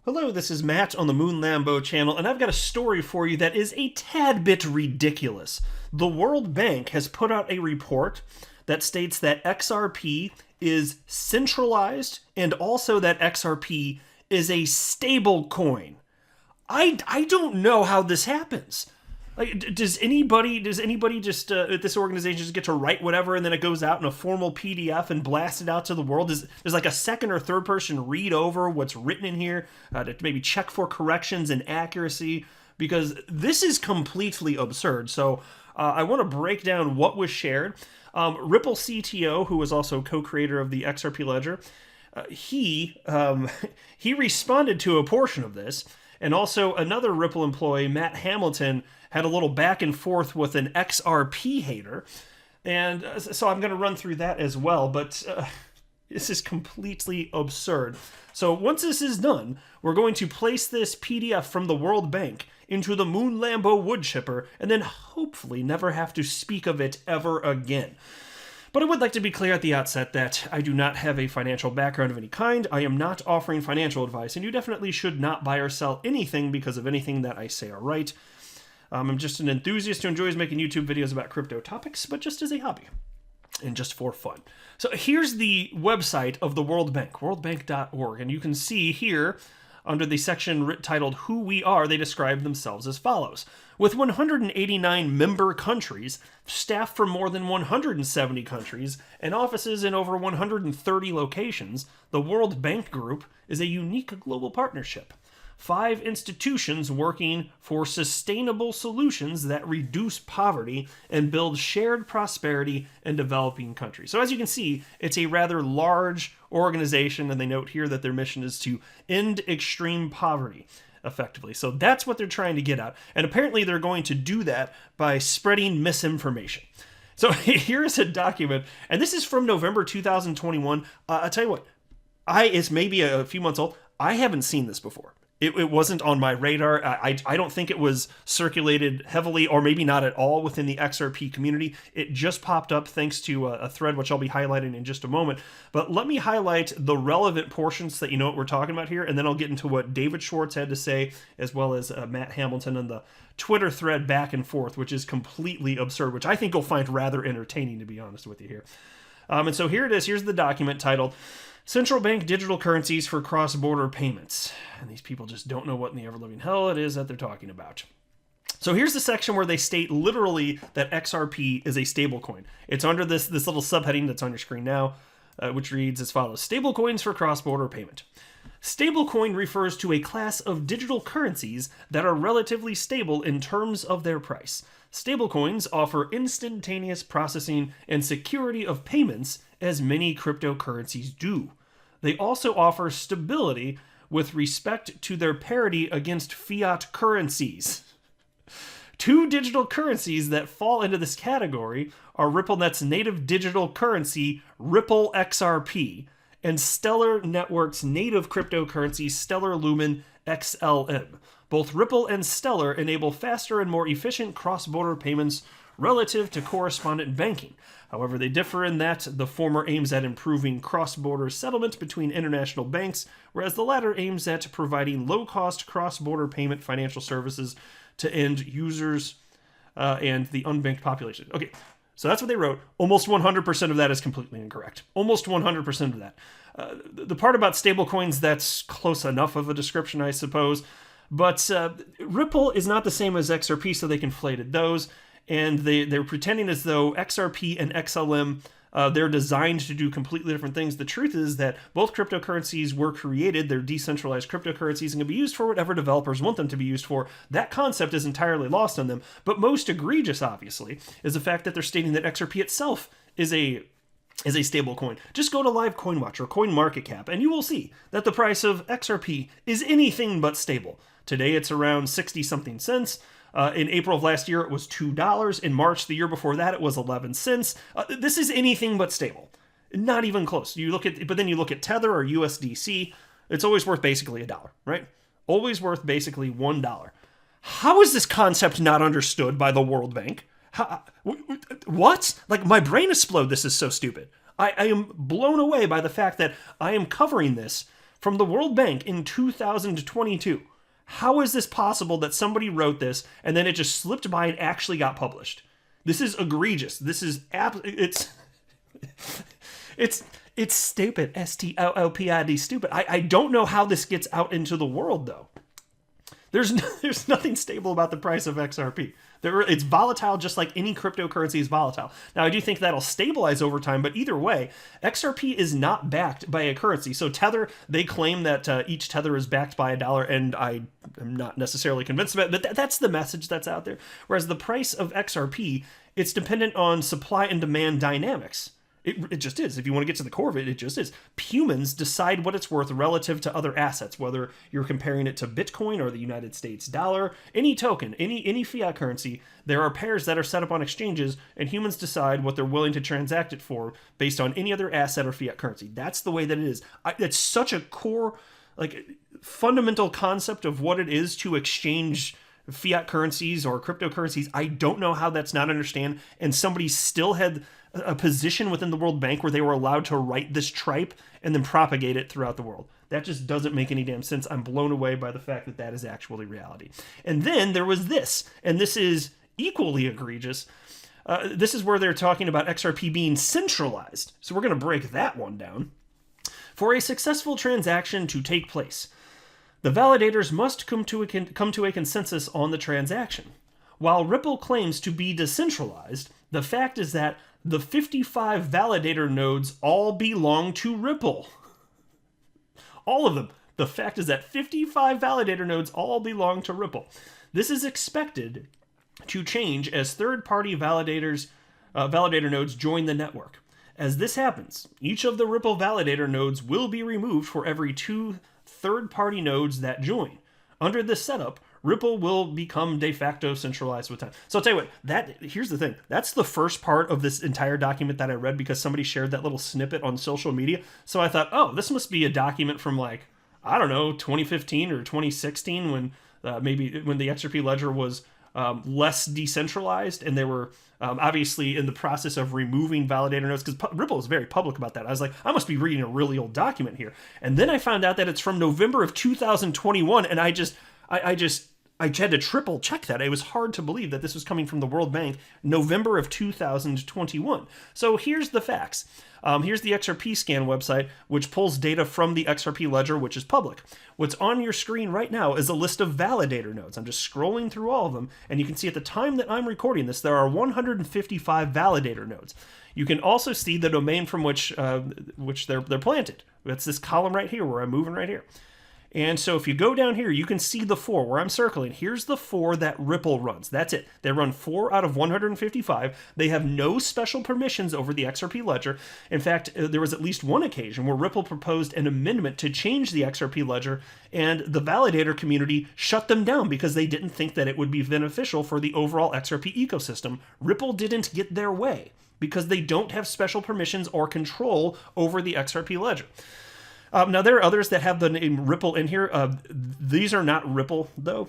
Hello, this is Matt on the Moon Lambo channel, and I've got a story for you that is a tad bit ridiculous. The World Bank has put out a report that states that XRP is centralized and also that XRP is a stable coin. I don't know how this happens. Like, does anybody just at this organization just get to write whatever and then it goes out in a formal PDF and blast it out to the world? Does like a second or third person read over what's written in here to maybe check for corrections and accuracy? Because this is completely absurd. So I want to break down what was shared. Ripple CTO, who was also co-creator of the XRP ledger, he responded to a portion of this. And also another Ripple employee, Matt Hamilton, had a little back and forth with an XRP hater. And so I'm going to run through that as well. But this is completely absurd. So once this is done, we're going to place this PDF from the World Bank into the Moon Lambo wood chipper and then hopefully never have to speak of it ever again. But I would like to be clear at the outset that I do not have a financial background of any kind. I am not offering financial advice, and you definitely should not buy or sell anything because of anything that I say or write. I'm just an enthusiast who enjoys making YouTube videos about crypto topics, but just as a hobby and just for fun. So here's the website of the World Bank, worldbank.org, and you can see here under the section titled Who We Are, they describe themselves as follows. With 189 member countries, staff from more than 170 countries, and offices in over 130 locations, the World Bank Group is a unique global partnership. 5 institutions working for sustainable solutions that reduce poverty and build shared prosperity in developing countries. So as you can see, it's a rather large organization, and they note here that their mission is to end extreme poverty effectively. So that's what they're trying to get at. And apparently they're going to do that by spreading misinformation. So here's a document, and this is from November 2021. I'll tell you what, it's maybe a few months old. I haven't seen this before. It wasn't on my radar. I don't think it was circulated heavily or maybe not at all within the XRP community. It just popped up thanks to a thread, which I'll be highlighting in just a moment. But let me highlight the relevant portions so that you know what we're talking about here, and then I'll get into what David Schwartz had to say, as well as Matt Hamilton and the Twitter thread back and forth, which is completely absurd, which I think you'll find rather entertaining, to be honest with you here. And so here it is. Here's the document titled Central Bank Digital Currencies for Cross-Border Payments. And these people just don't know what in the ever-living hell it is that they're talking about. So here's the section where they state literally that XRP is a stablecoin. It's under this little subheading that's on your screen now, which reads as follows. Stablecoins for cross-border payment. Stablecoin refers to a class of digital currencies that are relatively stable in terms of their price. Stablecoins offer instantaneous processing and security of payments as many cryptocurrencies do. They also offer stability with respect to their parity against fiat currencies. 2 digital currencies that fall into this category are RippleNet's native digital currency, Ripple XRP, and Stellar Network's native cryptocurrency, Stellar Lumen XLM. Both Ripple and Stellar enable faster and more efficient cross-border payments relative to correspondent banking. However, they differ in that the former aims at improving cross-border settlement between international banks, whereas the latter aims at providing low-cost cross-border payment financial services to end users and the unbanked population. Okay, so that's what they wrote. Almost 100% of that is completely incorrect. Almost 100% of that. The part about stablecoins, that's close enough of a description, I suppose. But Ripple is not the same as XRP, so they conflated those. And they're pretending as though XRP and XLM, they're designed to do completely different things. The truth is that both cryptocurrencies were created. They're decentralized cryptocurrencies and can be used for whatever developers want them to be used for. That concept is entirely lost on them. But most egregious, obviously, is the fact that they're stating that XRP itself is a stable coin. Just go to Live CoinWatch or CoinMarketCap and you will see that the price of XRP is anything but stable. Today it's around 60-something cents. In April of last year, it was $2. In March, the year before that, it was 11 cents. This is anything but stable. Not even close. But then you look at Tether or USDC, it's always worth basically $1, right? Always worth basically $1. How is this concept not understood by the World Bank? What? Like, my brain exploded. This is so stupid. I am blown away by the fact that I am covering this from the World Bank in 2022. How is this possible that somebody wrote this and then it just slipped by and actually got published? This is egregious. This is it's stupid. STOLPID, stupid. I don't know how this gets out into the world though. There's nothing stable about the price of XRP. It's volatile just like any cryptocurrency is volatile. Now, I do think that'll stabilize over time, but either way, XRP is not backed by a currency. So Tether, they claim that each Tether is backed by $1, and I am not necessarily convinced of it, but that's the message that's out there. Whereas the price of XRP, it's dependent on supply and demand dynamics. It just is. If you want to get to the core of it, it just is. Humans decide what it's worth relative to other assets, whether you're comparing it to Bitcoin or the United States dollar, any token, any fiat currency. There are pairs that are set up on exchanges, and humans decide what they're willing to transact it for based on any other asset or fiat currency. That's the way that it is. It's such a core, fundamental concept of what it is to exchange fiat currencies or cryptocurrencies. I don't know how that's not understand, and somebody still had a position within the World Bank where they were allowed to write this tripe and then propagate it throughout the world. That just doesn't make any damn sense. I'm blown away by the fact that that is actually reality. And then there was this, and this is equally egregious. This is where they're talking about XRP being centralized. So we're going to break that one down. For a successful transaction to take place, the validators must come to a consensus on the transaction. While Ripple claims to be decentralized, the fact is that the 55 validator nodes all belong to Ripple. All of them. The fact is that 55 validator nodes all belong to Ripple. This is expected to change as third-party validator nodes join the network. As this happens, each of the Ripple validator nodes will be removed for every 2 third-party nodes that join. Under this setup, Ripple will become de facto centralized with time. So I'll tell you what, here's the thing. That's the first part of this entire document that I read because somebody shared that little snippet on social media. So I thought, oh, this must be a document from 2015 or 2016 when maybe when the XRP ledger was less decentralized and they were obviously in the process of removing validator nodes, because Ripple is very public about that. I was like, I must be reading a really old document here. And then I found out that it's from November of 2021, and I had to triple check that. It was hard to believe that this was coming from the World Bank, November of 2021. So here's the facts. Here's the XRP scan website, which pulls data from the XRP ledger, which is public. What's on your screen right now is a list of validator nodes. I'm just scrolling through all of them, and you can see at the time that I'm recording this, there are 155 validator nodes. You can also see the domain from which they're planted. That's this column right here where I'm moving right here. And so if you go down here, you can see the 4 where I'm circling. Here's the 4 that Ripple runs. That's it. They run 4 out of 155. They have no special permissions over the XRP ledger. In fact, there was at least one occasion where Ripple proposed an amendment to change the XRP ledger, and the validator community shut them down because they didn't think that it would be beneficial for the overall XRP ecosystem. Ripple didn't get their way because they don't have special permissions or control over the XRP ledger. Now, there are others that have the name Ripple in here. These are not Ripple, though.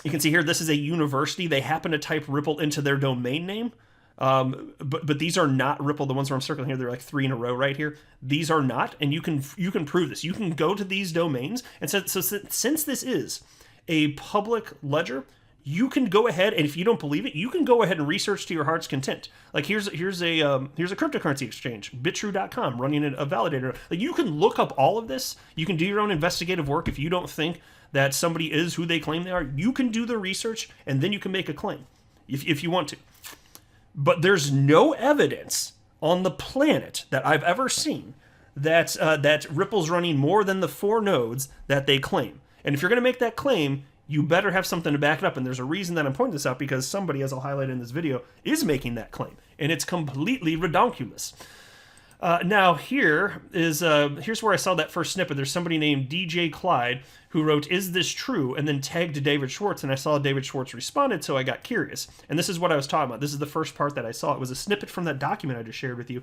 You can see here, this is a university. They happen to type Ripple into their domain name. But these are not Ripple. The ones where I'm circling here, they're like 3 in a row right here. These are not, and you can prove this. You can go to these domains, and so since this is a public ledger, you can go ahead, and if you don't believe it, you can go ahead and research to your heart's content. Like here's a cryptocurrency exchange, Bitrue.com, running a validator. Like you can look up all of this. You can do your own investigative work. If you don't think that somebody is who they claim they are, you can do the research, and then you can make a claim if you want to. But there's no evidence on the planet that I've ever seen that Ripple's running more than the 4 nodes that they claim. And if you're going to make that claim, you better have something to back it up. And there's a reason that I'm pointing this out, because somebody, as I'll highlight in this video, is making that claim. And it's completely redonkulous. Now, here's where I saw that first snippet. There's somebody named DJ Clyde who wrote, "Is this true?" and then tagged David Schwartz. And I saw David Schwartz responded, so I got curious. And this is what I was talking about. This is the first part that I saw. It was a snippet from that document I just shared with you,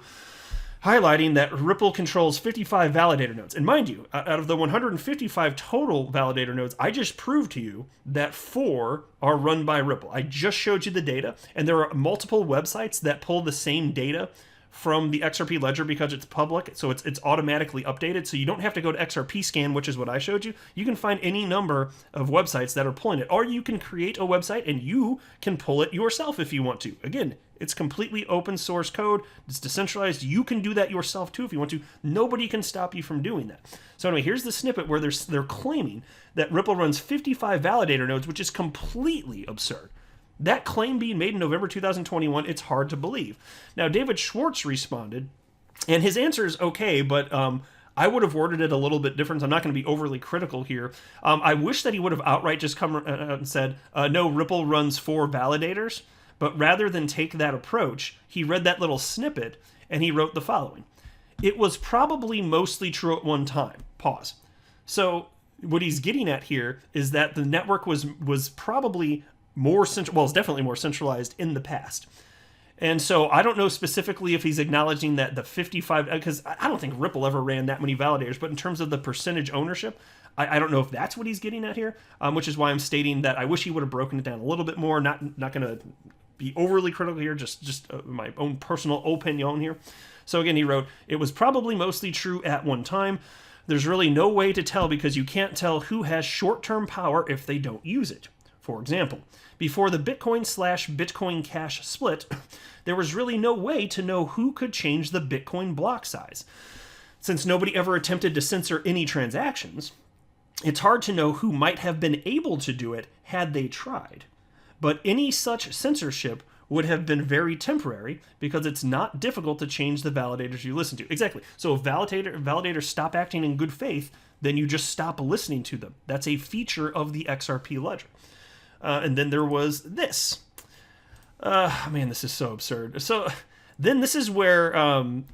highlighting that Ripple controls 55 validator nodes. And mind you, out of the 155 total validator nodes, I just proved to you that 4 are run by Ripple. I just showed you the data, and there are multiple websites that pull the same data from the XRP ledger because it's public, so it's automatically updated. So you don't have to go to XRP scan, which is what I showed you. You can find any number of websites that are pulling it, or you can create a website and you can pull it yourself if you want to. Again, it's completely open source code. It's decentralized. You can do that yourself too if you want to. Nobody can stop you from doing that. So anyway, here's the snippet where they're claiming that Ripple runs 55 validator nodes, which is completely absurd. That claim being made in November 2021, it's hard to believe. Now, David Schwartz responded, and his answer is okay, but I would have worded it a little bit different. I'm not going to be overly critical here. I wish that he would have outright just come out and said, no, Ripple runs 4 validators. But rather than take that approach, he read that little snippet and he wrote the following. It was probably mostly true at one time. Pause. So what he's getting at here is that the network was probably more central. Well, it's definitely more centralized in the past. And so I don't know specifically if he's acknowledging that the 55, because I don't think Ripple ever ran that many validators, but in terms of the percentage ownership, I don't know if that's what he's getting at here, which is why I'm stating that I wish he would have broken it down a little bit more. Not going to be overly critical here, just my own personal opinion here. So again, he wrote, it was probably mostly true at one time. There's really no way to tell because you can't tell who has short-term power if they don't use it. For example, before the Bitcoin/Bitcoin Cash split, there was really no way to know who could change the Bitcoin block size. Since nobody ever attempted to censor any transactions, it's hard to know who might have been able to do it had they tried. But any such censorship would have been very temporary because it's not difficult to change the validators you listen to. Exactly. So if validators stop acting in good faith, then you just stop listening to them. That's a feature of the XRP ledger. And then there was this. Man, this is so absurd. So then this is where an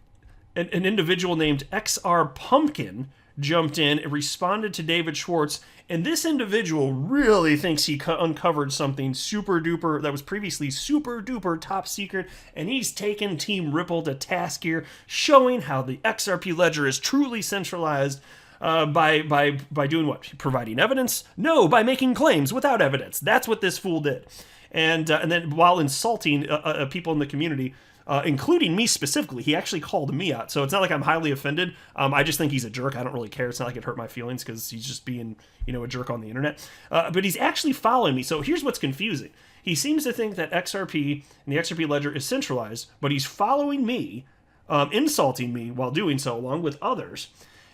individual named XR Pumpkin jumped in and responded to David Schwartz, and this individual really thinks he uncovered something super duper that was previously super duper top secret, and he's taken Team Ripple to task here, showing how the XRP ledger is truly centralized by doing what? Providing evidence? No, by making claims without evidence. That's what this fool did, and then while insulting people in the community. Including me specifically, he actually called me out. So it's not like I'm highly offended. I just think he's a jerk. I don't really care. It's not like it hurt my feelings because he's just being, a jerk on the internet. But he's actually following me. So here's what's confusing. He seems to think that XRP and the XRP ledger is centralized, but he's following me, insulting me while doing so, along with others.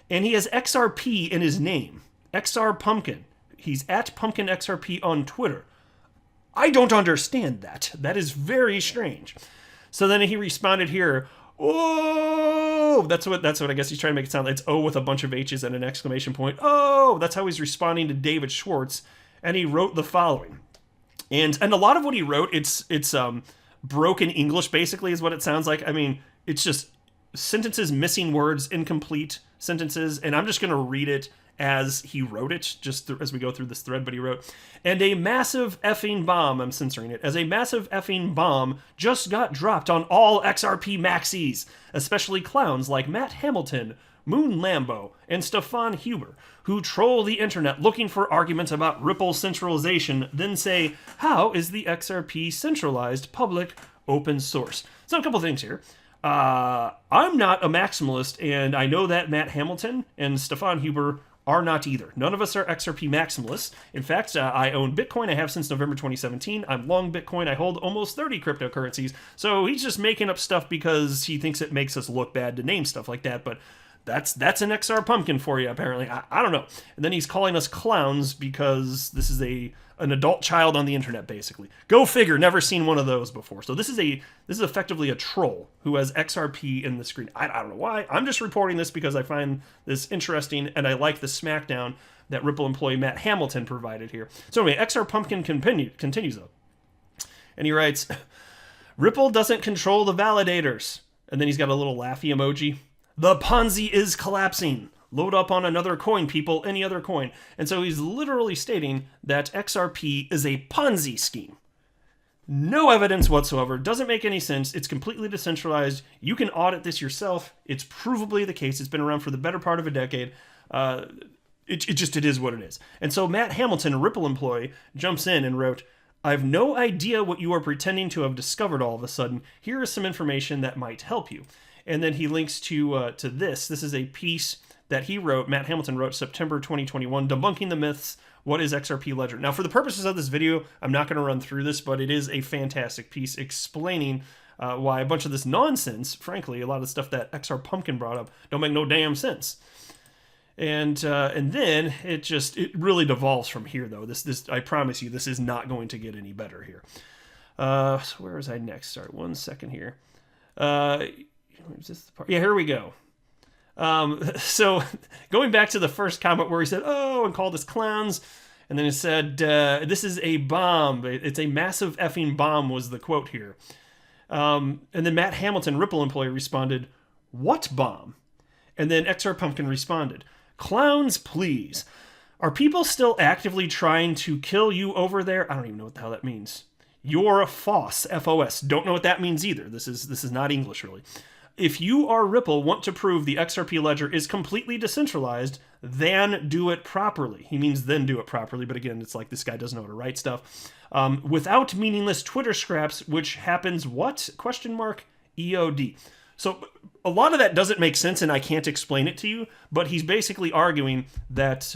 And he has XRP in his name. XR Pumpkin. He's at Pumpkin XRP on Twitter. I don't understand that. That is very strange. So then he responded here, oh, that's what I guess he's trying to make it sound like. It's oh with a bunch of H's and an exclamation point. Oh, that's how he's responding to David Schwartz. And he wrote the following. And a lot of what he wrote, it's broken English basically is what it sounds like. I mean, it's just sentences, missing words, incomplete sentences. And I'm just going to read it as he wrote it, just as we go through this thread, but he wrote, and a massive effing bomb, I'm censoring it, as a massive effing bomb just got dropped on all XRP maxis, especially clowns like Matt Hamilton, Moon Lambo, and Stefan Huber, who troll the internet looking for arguments about Ripple centralization, then say, how is the XRP centralized, public, open source? So a couple things here. I'm not a maximalist, and I know that Matt Hamilton and Stefan Huber are not either. None of us are XRP maximalists. In fact, I own Bitcoin. I have since November 2017. I'm long Bitcoin. I hold almost 30 cryptocurrencies. So he's just making up stuff because he thinks it makes us look bad to name stuff like that. But that's an XR Pumpkin for you, apparently. I don't know. And then he's calling us clowns because this is an adult child on the internet, basically. Go figure. Never seen one of those before. So this is effectively a troll who has XRP in the screen. I don't know why. I'm just reporting this because I find this interesting and I like the Smackdown that Ripple employee Matt Hamilton provided here. So anyway, XR Pumpkin continues though. And he writes, Ripple doesn't control the validators. And then he's got a little laughy emoji. The Ponzi is collapsing. Load up on another coin, people, any other coin. And so he's literally stating that XRP is a Ponzi scheme. No evidence whatsoever. Doesn't make any sense. It's completely decentralized. You can audit this yourself. It's provably the case. It's been around for the better part of a decade. It is what it is. And so Matt Hamilton, a Ripple employee, jumps in and wrote, I have no idea what you are pretending to have discovered all of a sudden. Here is some information that might help you. And then he links to this. This is a piece that he wrote, Matt Hamilton wrote, September 2021, Debunking the Myths, What is XRP Ledger? Now, for the purposes of this video, I'm not going to run through this, but it is a fantastic piece explaining why a bunch of this nonsense, frankly, a lot of the stuff that XR Pumpkin brought up, don't make no damn sense. And then it really devolves from here, though. This I promise you, this is not going to get any better here. So where was I next? Sorry, 1 second here. Is this the part? Yeah, here we go. So going back to the first comment where he said, "Oh," and called us clowns, and then he said, "This is a bomb. It's a massive effing bomb," was the quote here. And then Matt Hamilton, Ripple employee, responded, "What bomb?" And then XR Pumpkin responded, "Clowns, please. Are people still actively trying to kill you over there?" I don't even know what the hell that means. "You're a FOSS, F-O-S. Don't know what that means either. This is not English, really. If you are Ripple, want to prove the XRP ledger is completely decentralized, then do it properly." He means then do it properly, but again, it's like this guy doesn't know how to write stuff. "Without meaningless Twitter scraps, which happens what? Question mark EOD." So a lot of that doesn't make sense, and I can't explain it to you, but he's basically arguing that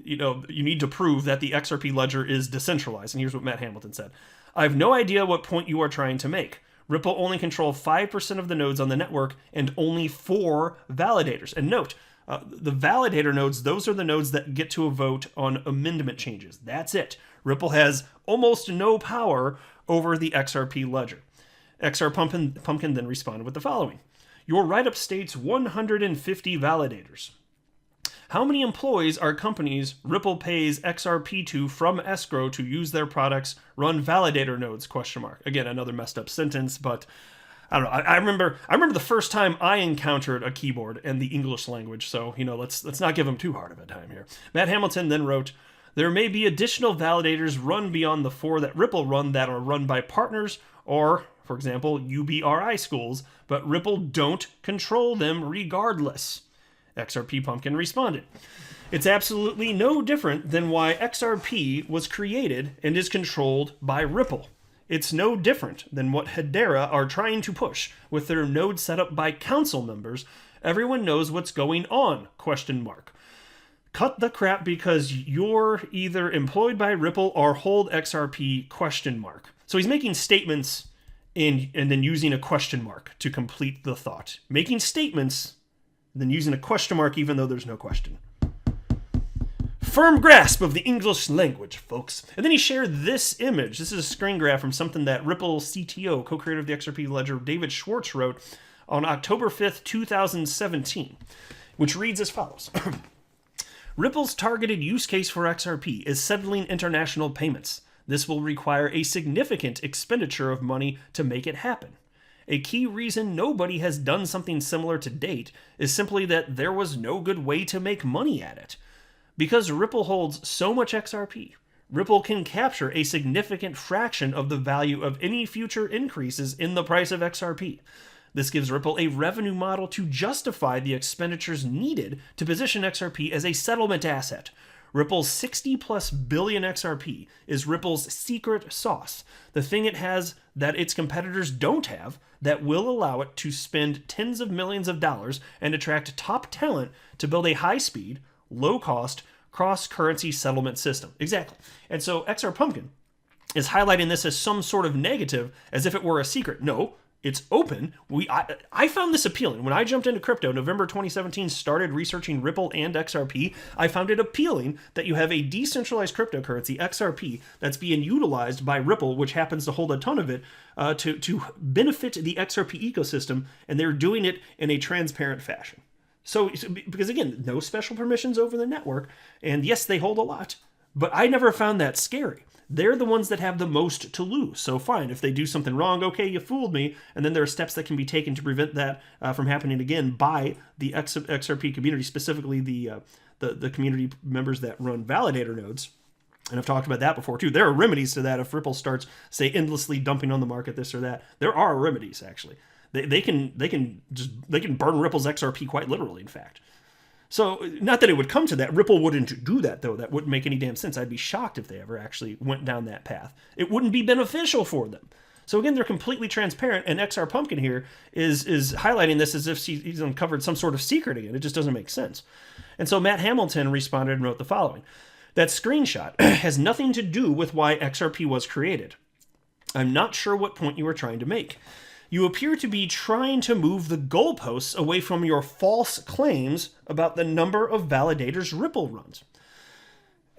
you need to prove that the XRP ledger is decentralized. And here's what Matt Hamilton said. "I have no idea what point you are trying to make. Ripple only control 5% of the nodes on the network and only 4 validators." And note, the validator nodes, those are the nodes that get to a vote on amendment changes. That's it. Ripple has almost no power over the XRP ledger. XR Pumpkin then responded with the following. "Your write-up states 150 validators. How many employees are companies Ripple pays XRP to from escrow to use their products, run validator nodes, question mark." Again, another messed up sentence, but I don't know. I remember the first time I encountered a keyboard and the English language, so, let's not give him too hard of a time here. Matt Hamilton then wrote, "There may be additional validators run beyond the 4 that Ripple run that are run by partners or, for example, UBRI schools, but Ripple don't control them regardless." XRP Pumpkin responded, "It's absolutely no different than why XRP was created and is controlled by Ripple. It's no different than what Hedera are trying to push with their node set up by council members. Everyone knows what's going on, question mark. Cut the crap because you're either employed by Ripple or hold XRP, question mark." So he's making statements and then using a question mark to complete the thought. Making statements, then using a question mark even though there's no question. Firm grasp of the English language, folks. And then he shared this image. This is a screen grab from something that Ripple CTO, co-creator of the XRP ledger, David Schwartz, wrote on October 5th, 2017, which reads as follows. "Ripple's targeted use case for XRP is settling international payments. This will require a significant expenditure of money to make it happen. A key reason nobody has done something similar to date is simply that there was no good way to make money at it. Because Ripple holds so much XRP, Ripple can capture a significant fraction of the value of any future increases in the price of XRP. This gives Ripple a revenue model to justify the expenditures needed to position XRP as a settlement asset. Ripple's 60+ billion XRP is Ripple's secret sauce, the thing it has that its competitors don't have that will allow it to spend tens of millions of dollars and attract top talent to build a high-speed, low-cost, cross-currency settlement system." Exactly. And so XR Pumpkin is highlighting this as some sort of negative, as if it were a secret. No, it's open. I found this appealing. When I jumped into crypto, November 2017, started researching Ripple and XRP, I found it appealing that you have a decentralized cryptocurrency, XRP, that's being utilized by Ripple, which happens to hold a ton of it, to benefit the XRP ecosystem, and they're doing it in a transparent fashion. So, because again, no special permissions over the network, and yes, they hold a lot, but I never found that scary. They're the ones that have the most to lose. So fine, if they do something wrong, okay, you fooled me, and then there are steps that can be taken to prevent that from happening again by the XRP community, specifically the community members that run validator nodes. And I've talked about that before too. There are remedies to that if Ripple starts, say, endlessly dumping on the market this or that. There are remedies, actually. They can burn Ripple's XRP quite literally, in fact. So, not that it would come to that. Ripple wouldn't do that, though. That wouldn't make any damn sense. I'd be shocked if they ever actually went down that path. It wouldn't be beneficial for them. So again, they're completely transparent, and XR Pumpkin here is highlighting this as if he's uncovered some sort of secret again. It just doesn't make sense. And so Matt Hamilton responded and wrote the following. That screenshot has nothing to do with why XRP was created. I'm not sure what point you are trying to make. You appear to be trying to move the goalposts away from your false claims about the number of validators Ripple runs.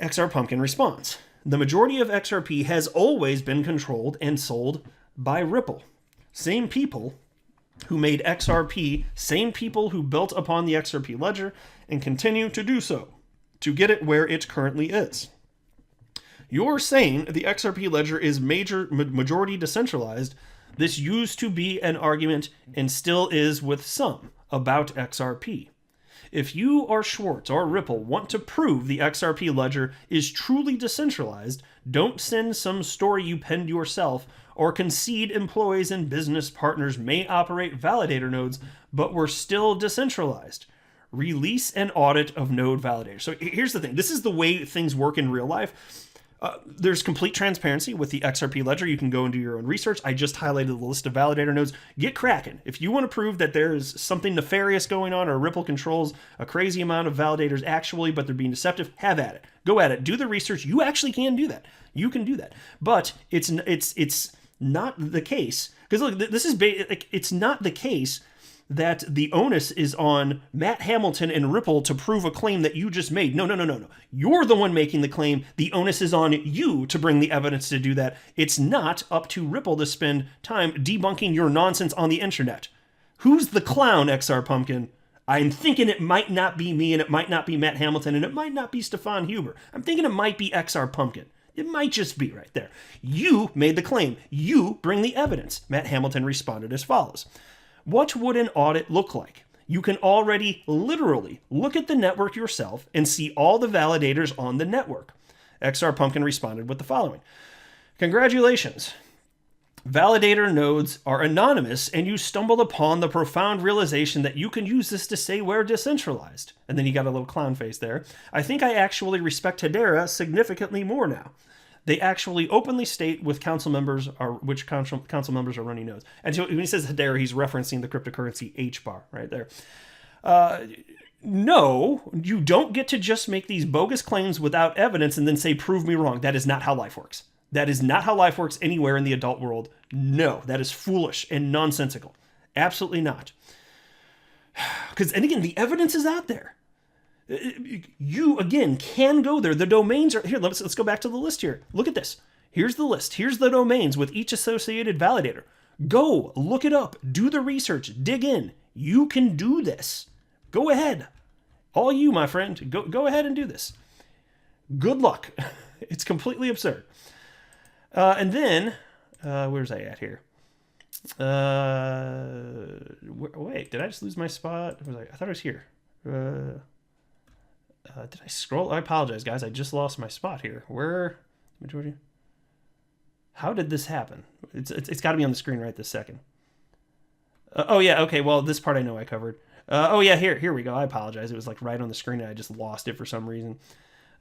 XR Pumpkin responds. The majority of XRP has always been controlled and sold by Ripple. Same people who made XRP, same people who built upon the XRP ledger and continue to do so to get it where it currently is. You're saying the XRP ledger is majority decentralized. This used to be an argument and still is with some about XRP. If you or Schwartz or Ripple want to prove the XRP ledger is truly decentralized, don't send some story you penned yourself or concede employees and business partners may operate validator nodes, but were still decentralized. Release an audit of node validators. So here's the thing. This is the way things work in real life. There's complete transparency with the XRP ledger. You can go and do your own research. I just highlighted the list of validator nodes. Get cracking. If you want to prove that there's something nefarious going on or Ripple controls a crazy amount of validators actually, but they're being deceptive, have at it. Go at it. Do the research. You actually can do that. You can do that. But it's not the case. Because look, this is it's not the case that the onus is on Matt Hamilton and Ripple to prove a claim that you just made. No. You're the one making the claim. The onus is on you to bring the evidence to do that. It's not up to Ripple to spend time debunking your nonsense on the internet. Who's the clown, XR Pumpkin? I'm thinking it might not be me, and it might not be Matt Hamilton, and it might not be Stefan Huber. I'm thinking it might be XR Pumpkin. It might just be right there. You made the claim. You bring the evidence. Matt Hamilton responded as follows. What would an audit look like? You can already literally look at the network yourself and see all the validators on the network. XR Pumpkin responded with the following. Congratulations. Validator nodes are anonymous, and you stumbled upon the profound realization that you can use this to say we're decentralized. And then you got a little clown face there. I think I actually respect Hedera significantly more now. They actually openly state with council members which council members are running nodes. And so when he says Hedera, he's referencing the cryptocurrency H-bar right there. No, you don't get to just make these bogus claims without evidence and then say, prove me wrong. That is not how life works. That is not how life works anywhere in the adult world. No, that is foolish and nonsensical. Absolutely not. And again, the evidence is out there. You, again, can go there. The domains are here. Let's go back to the list here. Look at this. Here's the list. Here's the domains with each associated validator. Go, look it up. Do the research. Dig in. You can do this. Go ahead. All you, my friend, go ahead and do this. Good luck. It's completely absurd. And then, where's I at here? Wait, did I just lose my spot? I thought I was here. Did I scroll? I apologize, guys. I just lost my spot here. Where? Majority? How did this happen? It's got to be on the screen right this second. Oh, yeah. Okay. Well, this part I know I covered. Oh, yeah. Here we go. I apologize. It was like right on the screen and I just lost it for some reason.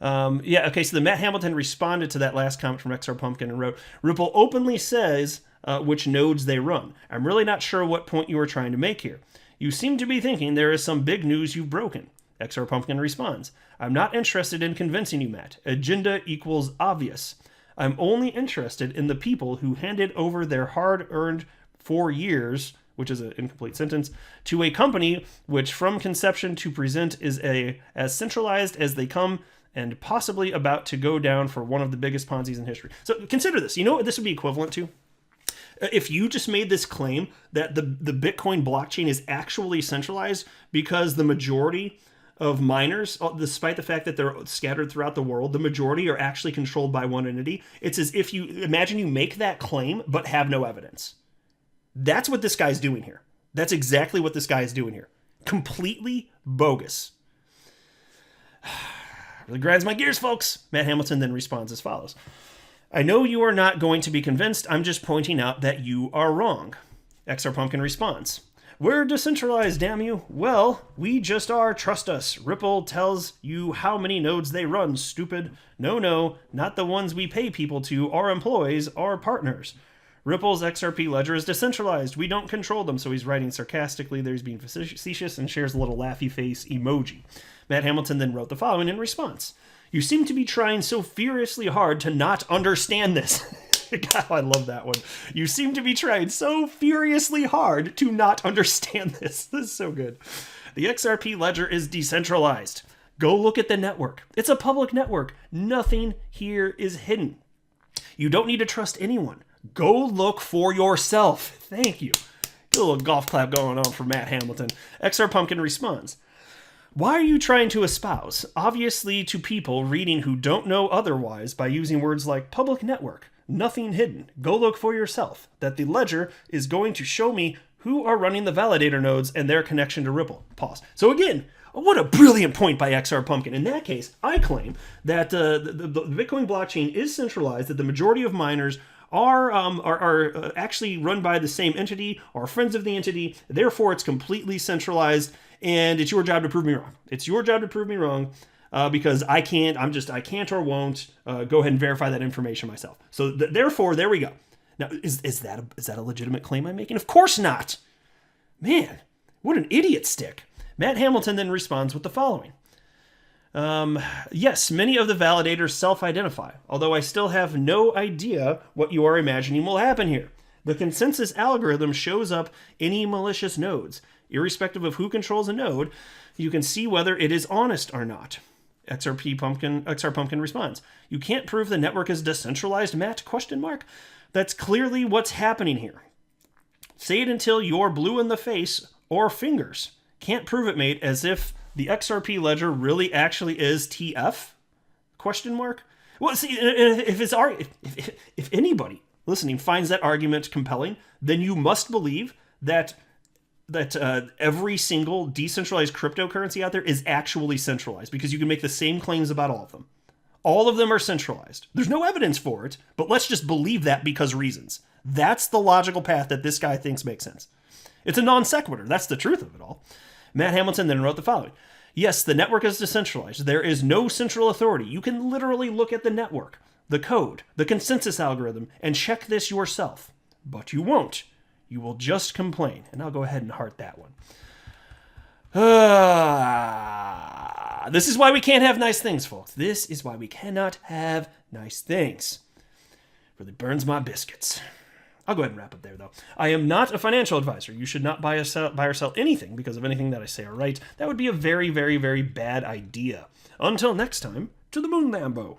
Yeah. Okay. So the Matt Hamilton responded to that last comment from XR Pumpkin and wrote, Ripple openly says which nodes they run. I'm really not sure what point you are trying to make here. You seem to be thinking there is some big news you've broken. XR Pumpkin responds, I'm not interested in convincing you, Matt. Agenda equals obvious. I'm only interested in the people who handed over their hard-earned 4 years, which is an incomplete sentence, to a company which from conception to present is as centralized as they come and possibly about to go down for one of the biggest Ponzi's in history. So consider this. You know what this would be equivalent to? If you just made this claim that the Bitcoin blockchain is actually centralized because the majority of miners, despite the fact that they're scattered throughout the world, the majority are actually controlled by one entity. It's as if you imagine you make that claim but have no evidence. That's what this guy's doing here. That's exactly what this guy is doing here. Completely bogus. Really grinds my gears, folks. Matt Hamilton then responds as follows. I know you are not going to be convinced. I'm just pointing out that you are wrong. XR Pumpkin responds. We're decentralized, damn you. Well, we just are, trust us. Ripple tells you how many nodes they run, stupid. No, not the ones we pay people to, our employees, our partners. Ripple's XRP ledger is decentralized. We don't control them. So he's writing sarcastically there, he's being facetious, and shares a little laughy face emoji. Matt Hamilton then wrote the following in response. You seem to be trying so furiously hard to not understand this. God, I love that one. You seem to be trying so furiously hard to not understand this. This is so good. The XRP ledger is decentralized. Go look at the network. It's a public network. Nothing here is hidden. You don't need to trust anyone. Go look for yourself. Thank you. Get a little golf clap going on for Matt Hamilton. XR Pumpkin responds. Why are you trying to espouse, obviously to people reading who don't know otherwise, by using words like public network, nothing hidden, go look for yourself, that the ledger is going to show me who are running the validator nodes and their connection to Ripple? Pause. So again, what a brilliant point by XR Pumpkin. In that case, I claim that the Bitcoin blockchain is centralized, that the majority of miners are actually run by the same entity, are friends of the entity, therefore it's completely centralized, and it's your job to prove me wrong. It's your job to prove me wrong, because I can't or won't go ahead and verify that information myself. So therefore, there we go. Now, is that a legitimate claim I'm making? Of course not. Man, what an idiot stick. Matt Hamilton then responds with the following. Yes, many of the validators self-identify, although I still have no idea what you are imagining will happen here. The consensus algorithm shows up any malicious nodes. Irrespective of who controls a node, you can see whether it is honest or not. XR Pumpkin responds. You can't prove the network is decentralized, Matt? ? That's clearly what's happening here. Say it until you're blue in the face or fingers. Can't prove it, mate, as if the XRP ledger really actually is TF? ? Well, see, if anybody listening finds that argument compelling, then you must believe that every single decentralized cryptocurrency out there is actually centralized, because you can make the same claims about all of them. All of them are centralized. There's no evidence for it, but let's just believe that because reasons. That's the logical path that this guy thinks makes sense. It's a non sequitur. That's the truth of it all. Matt Hamilton then wrote the following. Yes, the network is decentralized. There is no central authority. You can literally look at the network, the code, the consensus algorithm, and check this yourself. But you won't. You will just complain. And I'll go ahead and heart that one. This is why we can't have nice things, folks. This is why we cannot have nice things. Really burns my biscuits. I'll go ahead and wrap up there, though. I am not a financial advisor. You should not buy or sell anything because of anything that I say or write. That would be a very, very, very bad idea. Until next time, to the moon, Lambo.